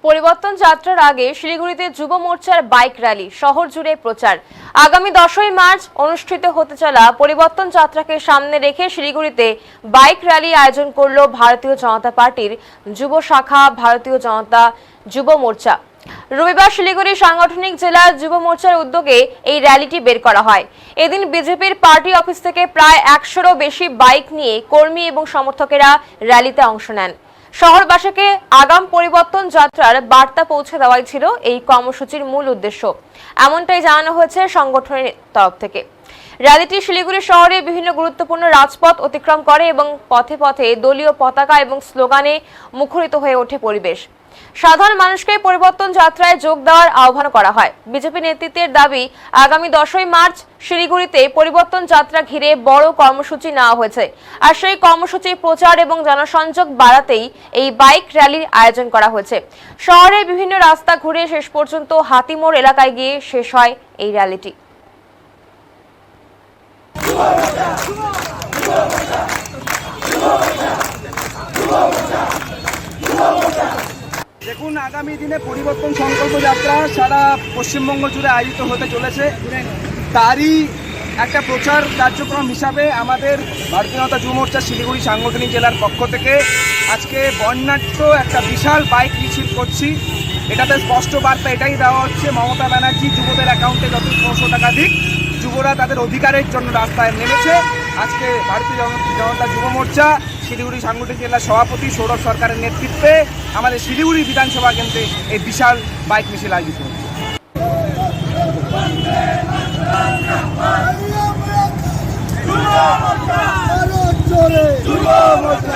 পরিবর্তন যাত্রার আগে শিলিগুড়িতে যুব মোর্চার বাইক র্যালি শহর জুড়ে প্রচার। আগামী 10ই মার্চ অনুষ্ঠিত হতে চলা পরিবর্তন যাত্রাকে সামনে রেখে শিলিগুড়িতে বাইক র্যালি আয়োজন করল ভারতীয় জনতা পার্টির যুব শাখা ভারতীয় জনতা যুব মোর্চা। রবিবার শিলিগুড়ি সাংগঠনিক জেলা যুব মোর্চার উদ্যোগে এই র্যালিটি বের করা হয়। এদিন বিজেপির পার্টি অফিস থেকে প্রায় 100-এরও বেশি বাইক নিয়ে কর্মী এবং সমর্থকেরা র্যালিতে অংশ নেন। শহরবাসীকে আগাম পরিবর্তন যাত্রার বার্তা পৌঁছে দেওয়াই ছিল এই কর্মসূচির মূল উদ্দেশ্য, এমনটাই জানানো হয়েছে সংগঠনের তরফ থেকে। র্যালিটি শিলিগুড়ি শহরে বিভিন্ন গুরুত্বপূর্ণ রাজপথ অতিক্রম করে এবং পথে পথে দলীয় পতাকা এবং স্লোগানে মুখরিত হয়ে ওঠে পরিবেশ। সাধারণ মানুষকে পরিবর্তন যাত্রায় যোগ দেওয়ার আহ্বান করা হয়। বিজেপি নেতৃত্বের দাবি, আগামী 10ই মার্চ শিলিগুড়িতে পরিবর্তন যাত্রা ঘিরে বড় কর্মসূচি নেওয়া হয়েছে, আর সেই কর্মসূচির প্রচার এবং জনসংযোগ বাড়াতেই এই বাইক র্যালির আয়োজন করা হয়েছে। শহরের বিভিন্ন রাস্তা ঘুরে শেষ পর্যন্ত হাতিমোড় এলাকায় গিয়ে শেষ হয় এই র্যালিটি। দেখুন, আগামী দিনে পরিবর্তন সংকল্প যাত্রা সারা পশ্চিমবঙ্গ জুড়ে আয়োজিত হতে চলেছে। তারই একটা প্রচার কার্যক্রম হিসাবে আমাদের ভারতীয় জনতা যুব মোর্চা শিলিগুড়ি সাংগঠনিক জেলার পক্ষ থেকে আজকে বর্ণাঢ্য একটা বিশাল বাইক মিছিল করছি। এটাতে স্পষ্ট বার্তা এটাই দেওয়া হচ্ছে, মমতা ব্যানার্জি যুবদের অ্যাকাউন্টে যত 600 টাকা দিক, যুবরা তাদের অধিকারের জন্য রাস্তায় নেমেছে। আজকে ভারতীয় জনতা যুব মোর্চা শিলিগুড়ি সাংগঠনিক জেলার সভাপতি সৌরভ সরকারের নেতৃত্বে আমাদের শিলিগুড়ি বিধানসভা কেন্দ্রে এই বিশাল বাইক মিছিল আয়োজিত হচ্ছে।